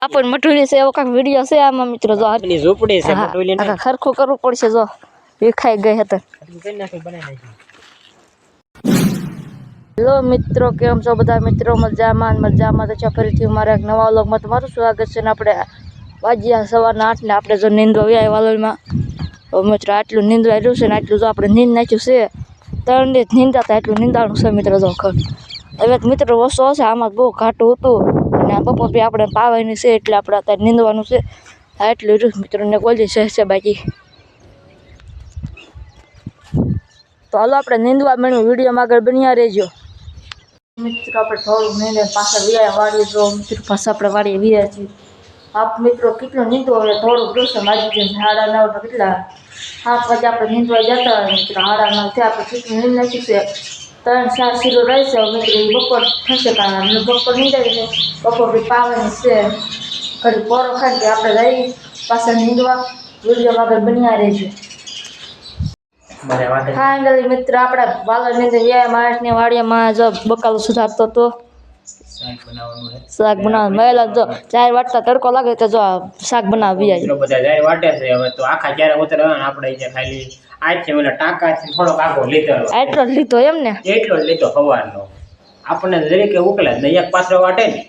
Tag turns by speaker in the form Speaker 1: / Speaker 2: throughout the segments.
Speaker 1: આપણ મટુલી છે એવો કાક વિડિયો છે આમાં મિત્રો જો
Speaker 2: આપની ઝૂંપડી છે મટુલી ને
Speaker 1: ખરખું કરવું પડશે જો વિખાઈ ગઈ હતી હેલો મિત્રો કેમ છો બધા મિત્રો મજામાં તો ફરીથી મારા એક નવા વ્લોગમાં તમારું સ્વાગત છે ને આપણે વાગ્યા સવારના 8 ને આપણે જો નીંદવા આવ્યા વાલોલમાં મિત્રો આટલું નીંદવા આવ્યું છે ને આટલું જો આપણે નીંદ નાખ્યું છે 3 દિવસ નીંદાતા એટલું નીંદાણું છે મિત્રો જો હવે મિત્રો વસો છે આમાં બહુ ઘાટું હતું અને બપોર બી આપણે પાવાની છે એટલે આપણે અત્યારે નીંદવાનું છે એટલું રહ્યું મિત્રોને કોલજી છે બાકી તો હાલો આપણે નીંદવા મેળવું વિડીયોમાં આગળ બન્યા રહેજો મિત્રો આપણે થોડું નીંદે પાછા વ્યાયા વાળીએ જો મિત્રો પાછા આપણે વાળીએ વ્યાયા છીએ આપ મિત્રો કેટલું નીંદવો હવે થોડું જોશે મારી જેમ હાડા 9 કેટલા 7 વાગે આપણે નીંદવા જતા હોય મિત્રો હાડા 9 થયા આપણે કેટલું નીંદ નાખ્યું છે 3-4 કિલો રહેશે મિત્રો એ બપોર થશે કારણ બપોર નીંદાય છે બપોર બી પાવાની છે ઘડી પોરો ખાઈ આપણે જઈ પાછા નીંદવા વિડીયોમાં આગળ બન્યા રહેજો ફાઇનલી મિત્ર આપણે વાલર નીંદે વ્યાયા માણસની વાડીયામાં જો બકાલો સુધારતો તો શાક બનાવવાનું મહેલા જો 4 વાટતા તડકો લાગે તો જો શાક બનાવી જાય
Speaker 2: બધા 4 વાટે છે હવે તો આખા ક્યારે ઉતરવાના આપણે જે ખાલી આજ છે ઓલા ટાંકા છે થોડોક આગો લીધો
Speaker 1: એટલો જ લીધો એમ ને
Speaker 2: એટલો જ લીધો સવારનો આપણને જરીકે ઉકલે ને એક પાછો વાટે ને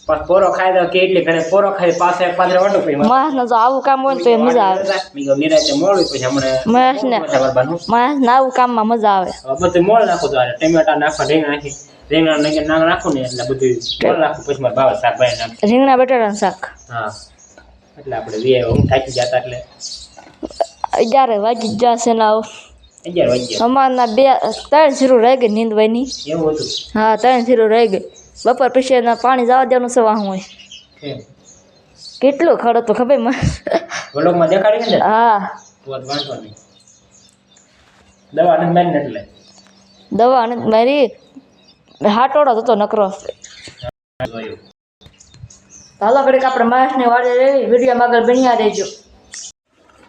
Speaker 2: પછી પોરો ખાઈ દો કે એટલી ઘરે પોરો ખાઈ પાછો એક પાછો વાટો પછી
Speaker 1: માસ જો આવું કામ હોય તો એ મજા આવે
Speaker 2: મીગો નિરાતે મોળું પછી હમણે
Speaker 1: માસ ને આવું કામમાં મજા આવે
Speaker 2: બધું મોળ નાખો તો ટમેટા નાખો રીંગણા નાખું ને એટલે બધું મોળ નાખું પછી મારા બાવા શાક ભાઈ નાખ
Speaker 1: રીંગણા બટાટાનું શાક
Speaker 2: હા એટલે આપણે હું થાકી જતા એટલે
Speaker 1: 11 વાગી જશે ને
Speaker 2: 11 વાગ્યા
Speaker 1: અમારના 3 જીરો રહી ગઈ નીંદવાની
Speaker 2: એવું હતું
Speaker 1: હા 3 જીરો રહી ગઈ બપોર પછી એના પાણી જવા દેવાનું છે વાહું હોય કેટલું ખડો તો ખબર મને
Speaker 2: વ્લોગમાં દેખાડી ને
Speaker 1: હા
Speaker 2: તો વાંધો નહીં દવા નથી મારી એટલે
Speaker 1: દવા નથી મારી હાટોડો હતો નકરો હાલો ઘડીક આપણે માણસની વાડે રેવી વિડીયોમાં આગળ બન્યા રહેજો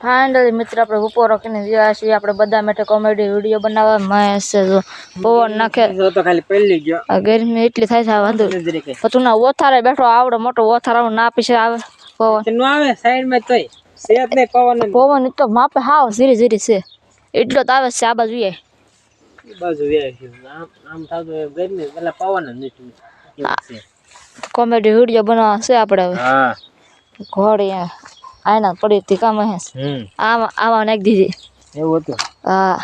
Speaker 1: ફાઇનલી મિત્ર આપણે બપોરો કરીને ગયા છીએ આપણે બધા માટે કોમેડી વિડીયો બનાવવા મહેશ છે પવન નાખે
Speaker 2: તો ખાલી પહેલી ગયો
Speaker 1: ગરમી એટલી થાય છે વાંધો પછી ના ઓથારે બેઠો આવડો મોટો ઓથારો ના પીછે આવે પવન
Speaker 2: નો આવે સાઈડમાં તોય સેત ને
Speaker 1: પવન તો માપે હાવ ધીરે ધીરે છે એટલો તો આવે છે આ બાજુ એ
Speaker 2: બાજુ આમ થાતો ગરમી એટલે પવન જ નથી
Speaker 1: કોમેડી વિડીયો બનાવવા છે આપણે હવે
Speaker 2: હા
Speaker 1: ઘોડી આના પડી હતી કામ હે આમાં નાખી દીધી
Speaker 2: એવું હતું
Speaker 1: હા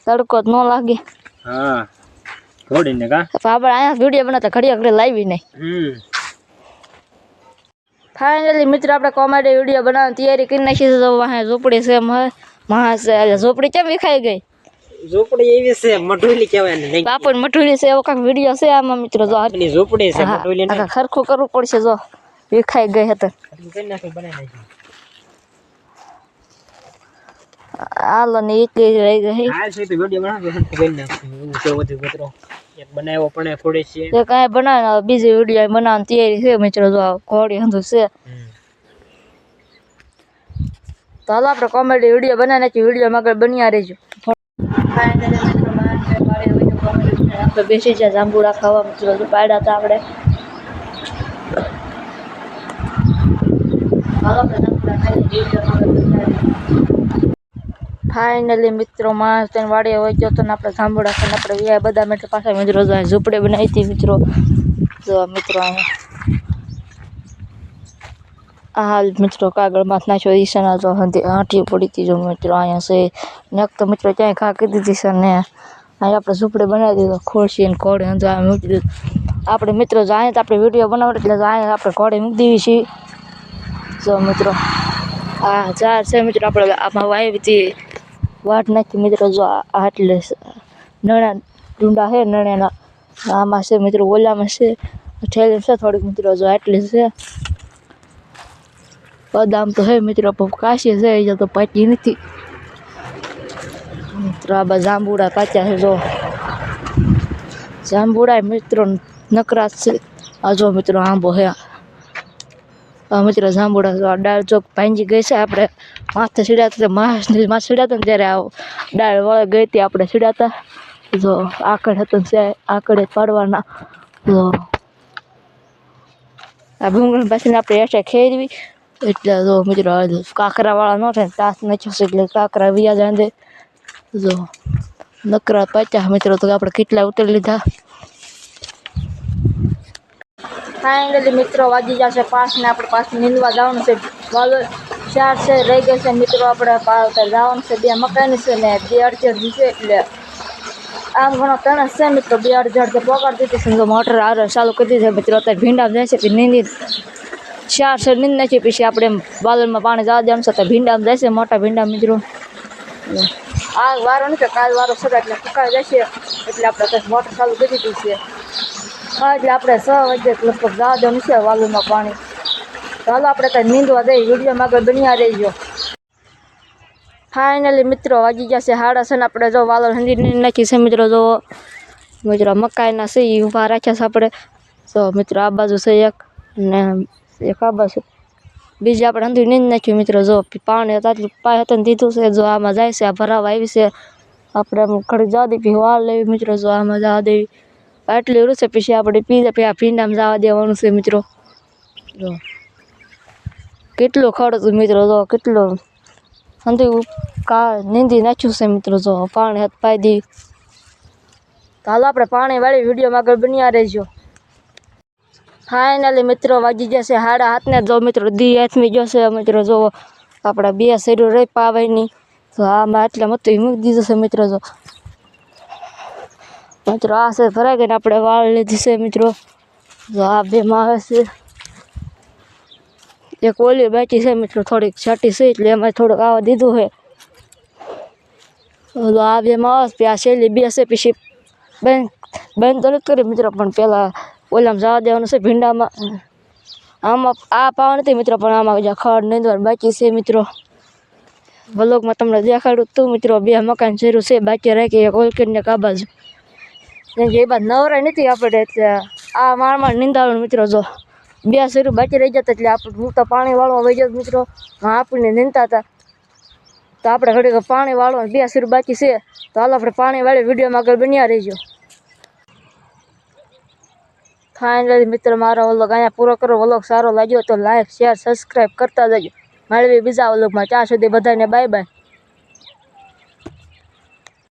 Speaker 1: તડકો જ ન લાગે
Speaker 2: હા ઘોડી ને કા
Speaker 1: આપણે અહીંયા વિડીયો બનાવતા ઘડી લાવી નહીં ફાઇનલી મિત્ર આપણે કોમેડી વિડીયો બનાવવાની તૈયારી કરી નાખી છે તો વાહે ઝૂંપડી છે ઝૂંપડી કેમ વિખાઈ ગઈ
Speaker 2: ઝૂંપડી એવી છે મટુલી કહેવાય ને
Speaker 1: બાપણ મટુલી છે એવો કાક વિડીયો છે આમાં મિત્રો જો
Speaker 2: આપની ઝૂંપડી છે મટુલી ને
Speaker 1: ખરખું કરવું પડશે જો વિખાઈ ગઈ હતી હાલો ને એટલી રહી ગઈ
Speaker 2: આ છે તો વિડિયો બનાવજો કરી નાખું કે વધુ મિત્રો એક બનાવ્યો પણ થોડી છે
Speaker 1: એ કાંઈ બનાવે બીજી વિડીયો બનાવવાની તૈયારી છે મિત્રો જો ઘોડી હંધું છે તો હાલો આપણે કોમેડી વિડીયો બનાવી નાખી વિડીયોમાં આગળ બન્યા રહેજો આપણે બેસી જાય જાંબુડા ખાવા મિત્રો પાડ્યા હતા આપણે ફાઇનલી મિત્રો માણસ તેને વાડીએ હોય ગયો તો ને આપણે જાંબુડા ખાઈને આપણે વ્યાય બધા મિત્રો પાછા મિત્રો ઝૂંપડે બનાવી હતી મિત્રો જો મિત્રો અહીંયા હાલ મિત્રો કાગળમાં નાખ્યો ઈશાના જો હાંટી પડી હતી જો મિત્રો અહીંયા છે ને તો મિત્રો ક્યાંય ઘા કરી દીધી છે ને અહીંયા આપણે ઝૂંપડે બનાવી દીધો ખોડશી ને ઘોડે અંદર મૂકી દીધું આપણે મિત્રો જો અહીંયા તો આપણે વિડીયો બનાવો એટલે અહીંયા આપણે ઘોડે મૂકી દેવી છીએ જો મિત્રો હા 4 છે મિત્રો આપણે આમાં વાવી હતી વાટ નાખી મિત્રો જો આટલે નણા ડુંડા છે નણાના આમાં છે મિત્રો ઓલામાં છે ઠેલી છે થોડીક મિત્રો જો આટલી છે બદામ તો હે મિત્રો કાશી છે એ તો પાકી નથી મિત્રો આ બધા જાંબુડા પાક્યા છે જો જાંબુડા મિત્રો નકરા છે આ જો મિત્રો આંબો હે મિત્રો જાંબુડા જો ડાળ ચોક ભાંજી ગઈ છે આપણે માથે સીડાતા માથે સીડાતા ને ત્યારે આવો ડાળ વળે ગઈ હતી આપણે સીડાતા જો આકડ હતો આકડે પાડવાના જો આ ભૂંગળી પાછળ આપણે એસે ખેરવી એટલે જો મિત્રો કાંકરાવાળા ન થાય તાસ નાખ્યો છે એટલે કાંકરા વ્યા જાય જો નકરા 50 મિત્રો તો આપણે કેટલા ઉતરી લીધા ફાઇનલી મિત્રો વાગી જશે 5 ને આપણે પાછું નીંદવા જવાનું છે વાલો 4 છે રહી ગઈ છે મિત્રો આપણે પાવતર જવાનું છે 2 મકાઈની છે ને 2 અડચણ છે એટલે આમ ઘણો તણસ છે મિત્રો 2 અડચણ તો પકડ દીધી છે મોટર આરે ચાલુ કરી દીધી મિત્રો અત્યારે ભીંડામાં જાય છે કે નીંદી 4 છે નીંદ નાખી પછી આપણે બાલરમાં પાણી જવા દેવાનું છે તો ભીંડામાં જાય છે મોટા ભીંડા મિત્રો આ વારો નથી કાલ વારો છે એટલે ફૂકાઈ જશે એટલે આપણે કંઈક મોટર ચાલુ કરી દીધી છે હા એટલે આપણે 6 વાગે લગભગ જવા દેવાનું છે વાલુમાં પાણી ચાલો આપણે કંઈ નીંદવા દઈએ વિડીયોમાં આગળ બન્યા રહીજો ફાઇનલી મિત્રો વાગી ગયા છે 6:30 ને આપણે જો વાલો હંધી નીંદ નાખી છે મિત્રો જો મિત્રો મકાઈના છે એ ઊભા રાખ્યા છે આપણે તો મિત્રો આ બાજુ છે એક આ બાજુ બીજી આપણે હંધી નીંદ નાખ્યું મિત્રો જો પાણી તાટલું પાય હતું દીધું છે જો આમાં જાય છે આ ભરાવા આવી છે આપણે ઘડી જવા દઈએ વાળ લેવી મિત્રો જો આમાં જવા દેવી આટલી રૂ છે પછી આપણે પીઝા ભીંડામાં જવા દેવાનું છે મિત્રો જો કેટલું ખડ હતું મિત્રો જો કેટલું હંધી નીંદી નાખ્યું છે મિત્રો જો પાણી હાથ પાઈ દી હાલો આપણે પાણી વાળી વિડીયોમાં આગળ બન્યા રહેજો ફાઇનલી મિત્રો વાગી જશે 7:30 ને જો મિત્રો દી હાથમી જશે મિત્રો જો આપણા 2 શેરો રહી પાવાની તો આમાં એટલે મત મૂકી દીધું છે મિત્રો જો મિત્રો આ છે ભરાઈ ગઈને આપણે વાળ લીધી છે મિત્રો જો આ 2માં આવે છે એક ઓલી બાકી છે મિત્રો થોડીક છાટી છે એટલે એમાં થોડુંક આવવા દીધું છે આ 2માં આવે આ છેલ્લી 2 છે પછી બંધ તો નથી કરી મિત્રો પણ પહેલાં ઓલામાં જવા દેવાનું છે ભીંડામાં આમાં આ પાવા નથી મિત્રો પણ આમાં ખડ નીંદવાનું બાકી છે મિત્રો વ્લોગમાં તમને દેખાડું તું મિત્રો 2 મકાન જરૂર છે બાકી રાખી એક ઓલકેટને કાબાજુ એ બાદ નવરાય નથી આપણે એટલે આ માળમાં નીંદાવાનું મિત્રો જો 2 શેરું બાકી રહી જતા એટલે આપણે હું તો પાણી વાળવા વહી જતું મિત્રો આપણને નીંદતા હતા તો આપણે ઘડી પાણી વાળવા 2 શેરું બાકી છે તો હાલ આપણે પાણી વાળી વિડીયોમાં આગળ બન્યા રહીજો ફાઇનલી મિત્રો મારો વ્લોગ અહીંયા પૂરો કરો વ્લોગ સારો લાગ્યો તો લાઈક શેર સબસ્ક્રાઈબ કરતા જજો મળવી બીજા વ્લોગમાં ત્યાં સુધી બધાને બાય બાય